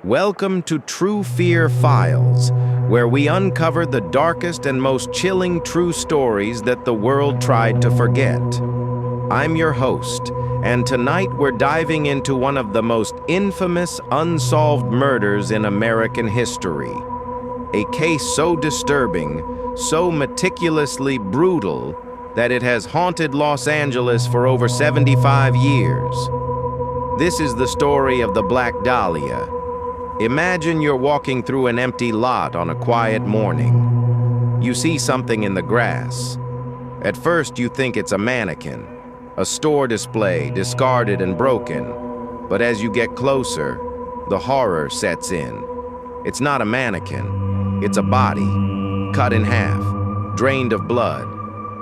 Welcome to True Fear Files, where we uncover the darkest and most chilling true stories that the world tried to forget. I'm your host, and tonight we're diving into one of the most infamous unsolved murders in American history. A case so disturbing, so meticulously brutal, that it has haunted Los Angeles for over 75 years. This is the story of the Black Dahlia. Imagine you're walking through an empty lot on a quiet morning. You see something in the grass. At first you think it's a mannequin, a store display, discarded and broken. But as you get closer, the horror sets in. It's not a mannequin. It's a body, cut in half, drained of blood,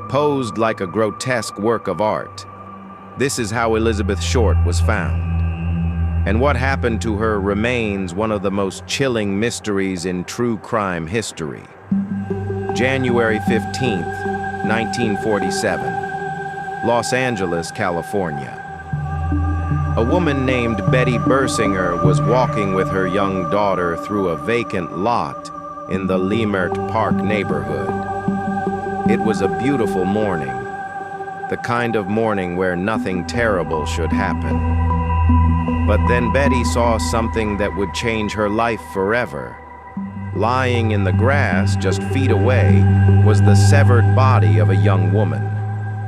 posed like a grotesque work of art. This is how Elizabeth Short was found. And what happened to her remains one of the most chilling mysteries in true crime history. January 15th, 1947, Los Angeles, California. A woman named Betty Bersinger was walking with her young daughter through a vacant lot in the Leimert Park neighborhood. It was a beautiful morning, the kind of morning where nothing terrible should happen. But then Betty saw something that would change her life forever. Lying in the grass just feet away was the severed body of a young woman.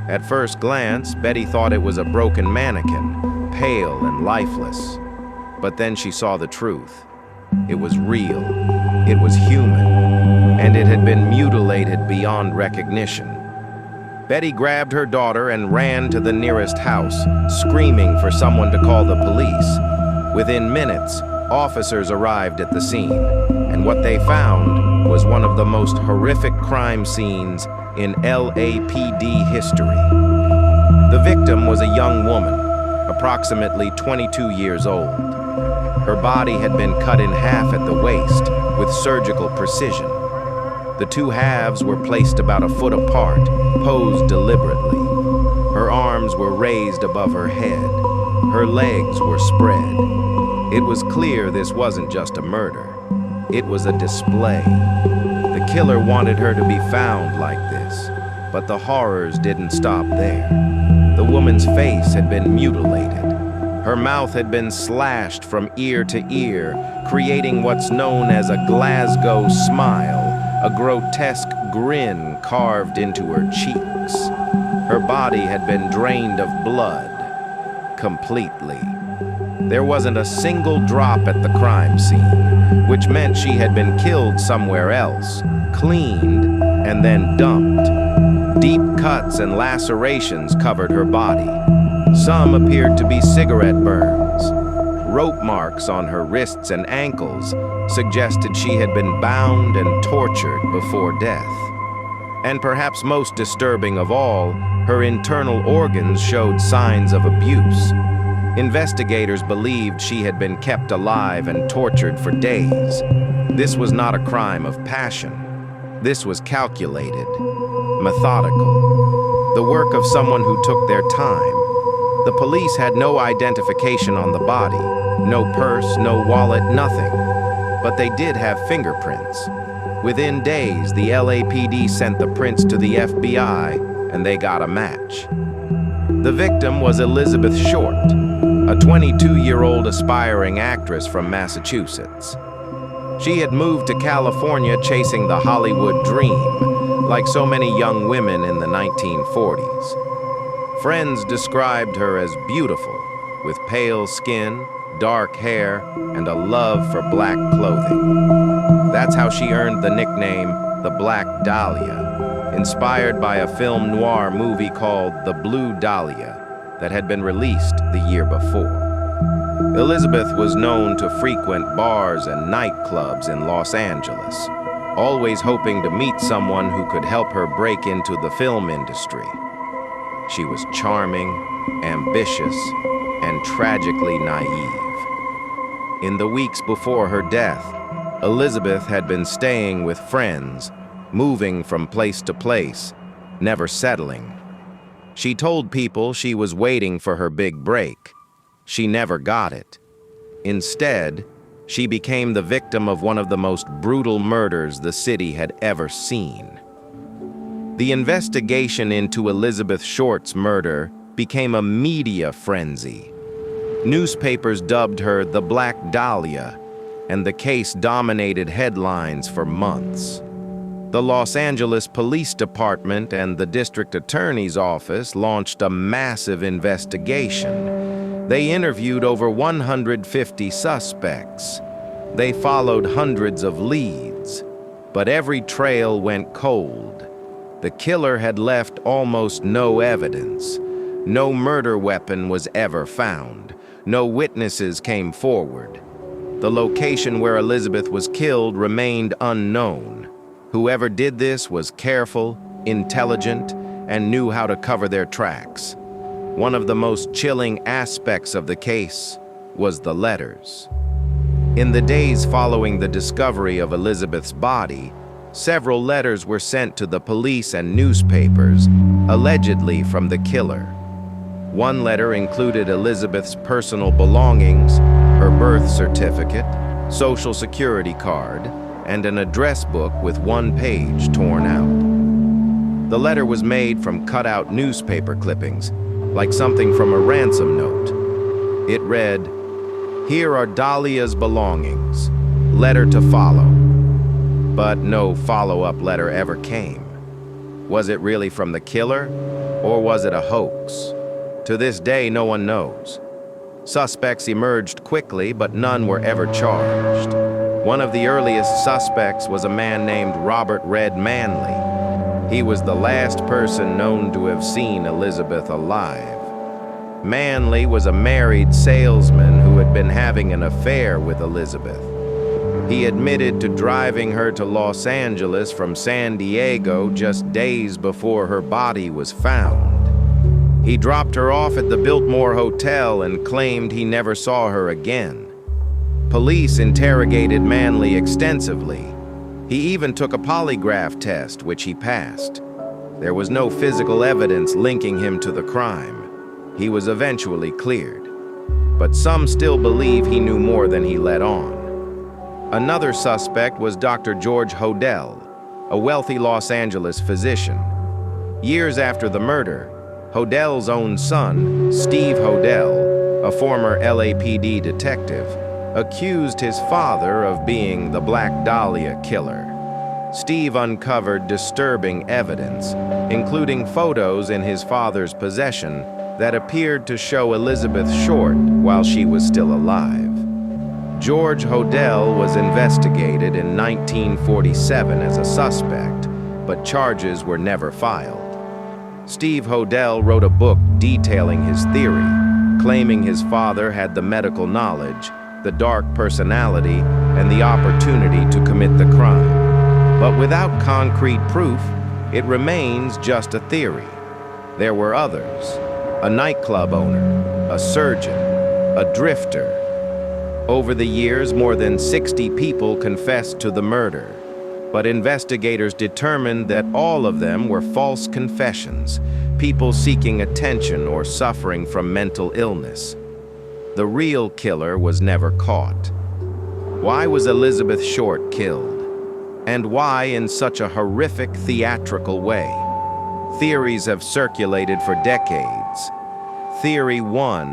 At first glance, Betty thought it was a broken mannequin, pale and lifeless. But then she saw the truth. It was real, it was human, and it had been mutilated beyond recognition. Betty grabbed her daughter and ran to the nearest house, screaming for someone to call the police. Within minutes, officers arrived at the scene, and what they found was one of the most horrific crime scenes in LAPD history. The victim was a young woman, approximately 22 years old. Her body had been cut in half at the waist with surgical precision. The two halves were placed about a foot apart, posed deliberately. Her arms were raised above her head. Her legs were spread. It was clear this wasn't just a murder. It was a display. The killer wanted her to be found like this, but the horrors didn't stop there. The woman's face had been mutilated. Her mouth had been slashed from ear to ear, creating what's known as a Glasgow smile, a grotesque grin carved into her cheeks. Her body had been drained of blood, completely. There wasn't a single drop at the crime scene, which meant she had been killed somewhere else, cleaned, and then dumped. Deep cuts and lacerations covered her body. Some appeared to be cigarette burns. Rope marks on her wrists and ankles suggested she had been bound and tortured before death. And perhaps most disturbing of all, her internal organs showed signs of abuse. Investigators believed she had been kept alive and tortured for days. This was not a crime of passion. This was calculated, methodical, the work of someone who took their time. The police had no identification on the body, no purse, no wallet, nothing. But they did have fingerprints. Within days, the LAPD sent the prints to the FBI, and they got a match. The victim was Elizabeth Short, a 22-year-old aspiring actress from Massachusetts. She had moved to California chasing the Hollywood dream, like so many young women in the 1940s. Friends described her as beautiful, with pale skin, dark hair, and a love for black clothing. That's how she earned the nickname the Black Dahlia, inspired by a film noir movie called The Blue Dahlia that had been released the year before. Elizabeth was known to frequent bars and nightclubs in Los Angeles, always hoping to meet someone who could help her break into the film industry. She was charming, ambitious, and tragically naive. In the weeks before her death, Elizabeth had been staying with friends, moving from place to place, never settling. She told people she was waiting for her big break. She never got it. Instead, She became the victim of one of the most brutal murders the city had ever seen. The investigation into Elizabeth Short's murder became a media frenzy. Newspapers dubbed her the Black Dahlia, and the case dominated headlines for months. The Los Angeles Police Department and the District Attorney's Office launched a massive investigation. They interviewed over 150 suspects. They followed hundreds of leads, but every trail went cold. The killer had left almost no evidence. No murder weapon was ever found. No witnesses came forward. The location where Elizabeth was killed remained unknown. Whoever did this was careful, intelligent, and knew how to cover their tracks. One of the most chilling aspects of the case was the letters. In the days following the discovery of Elizabeth's body, several letters were sent to the police and newspapers, allegedly from the killer. One letter included Elizabeth's personal belongings, her birth certificate, social security card, and an address book with one page torn out. The letter was made from cut-out newspaper clippings, like something from a ransom note. It read, "Here are Dahlia's belongings. Letter to follow." But no follow-up letter ever came. Was it really from the killer, or was it a hoax? To this day, no one knows. Suspects emerged quickly, but none were ever charged. One of the earliest suspects was a man named Robert Red Manley. He was the last person known to have seen Elizabeth alive. Manley was a married salesman who had been having an affair with Elizabeth. He admitted to driving her to Los Angeles from San Diego just days before her body was found. He dropped her off at the Biltmore Hotel and claimed he never saw her again. Police interrogated Manley extensively. He even took a polygraph test, which he passed. There was no physical evidence linking him to the crime. He was eventually cleared. But some still believe he knew more than he let on. Another suspect was Dr. George Hodel, a wealthy Los Angeles physician. Years after the murder, Hodel's own son, Steve Hodel, a former LAPD detective, accused his father of being the Black Dahlia killer. Steve uncovered disturbing evidence, including photos in his father's possession that appeared to show Elizabeth Short while she was still alive. George Hodel was investigated in 1947 as a suspect, but charges were never filed. Steve Hodel wrote a book detailing his theory, claiming his father had the medical knowledge, the dark personality, and the opportunity to commit the crime. But without concrete proof, it remains just a theory. There were others: a nightclub owner, a surgeon, a drifter. Over the years, more than 60 people confessed to the murder, but investigators determined that all of them were false confessions, people seeking attention or suffering from mental illness. The real killer was never caught. Why was Elizabeth Short killed? And why in such a horrific theatrical way? Theories have circulated for decades. Theory 1,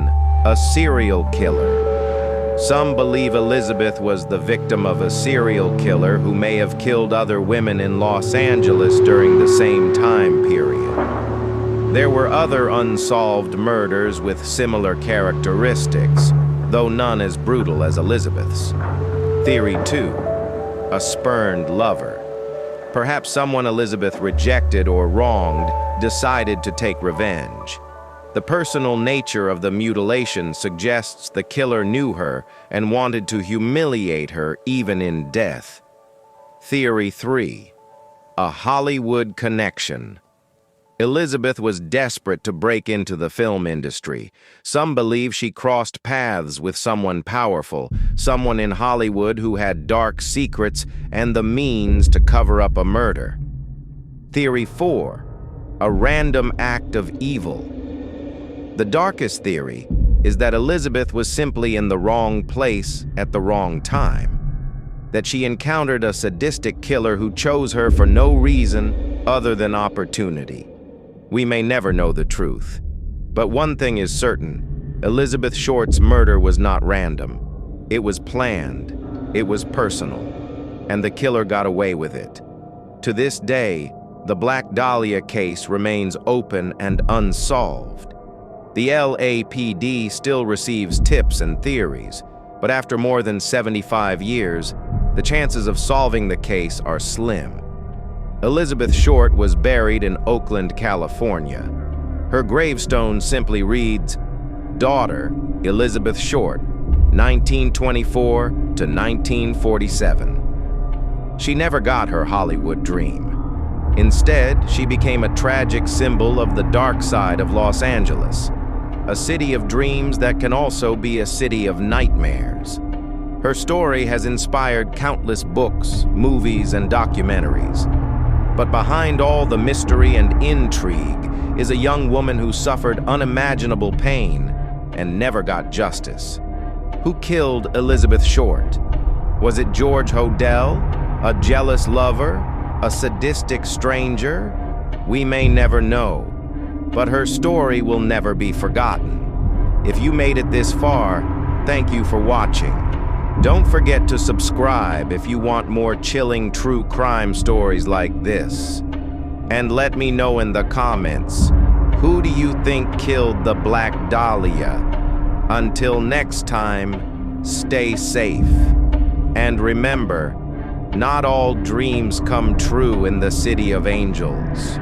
a serial killer. Some believe Elizabeth was the victim of a serial killer who may have killed other women in Los Angeles during the same time period. There were other unsolved murders with similar characteristics, though none as brutal as Elizabeth's. Theory 2, a spurned lover. Perhaps someone Elizabeth rejected or wronged decided to take revenge. The personal nature of the mutilation suggests the killer knew her and wanted to humiliate her even in death. Theory 3, a Hollywood connection. Elizabeth was desperate to break into the film industry. Some believe she crossed paths with someone powerful, someone in Hollywood who had dark secrets and the means to cover up a murder. Theory 4, a random act of evil. The darkest theory is that Elizabeth was simply in the wrong place at the wrong time. That she encountered a sadistic killer who chose her for no reason other than opportunity. We may never know the truth. But one thing is certain: Elizabeth Short's murder was not random. It was planned, it was personal, and the killer got away with it. To this day, the Black Dahlia case remains open and unsolved. The LAPD still receives tips and theories, but after more than 75 years, the chances of solving the case are slim. Elizabeth Short was buried in Oakland, California. Her gravestone simply reads, "Daughter, Elizabeth Short, 1924 to 1947. She never got her Hollywood dream. Instead, she became a tragic symbol of the dark side of Los Angeles, a city of dreams that can also be a city of nightmares. Her story has inspired countless books, movies, and documentaries. But behind all the mystery and intrigue is a young woman who suffered unimaginable pain and never got justice. Who killed Elizabeth Short? Was it George Hodel, a jealous lover, a sadistic stranger? We may never know, but her story will never be forgotten. If you made it this far, thank you for watching. Don't forget to subscribe if you want more chilling true crime stories like this. And let me know in the comments, who do you think killed the Black Dahlia? Until next time, stay safe. And remember, not all dreams come true in the City of Angels.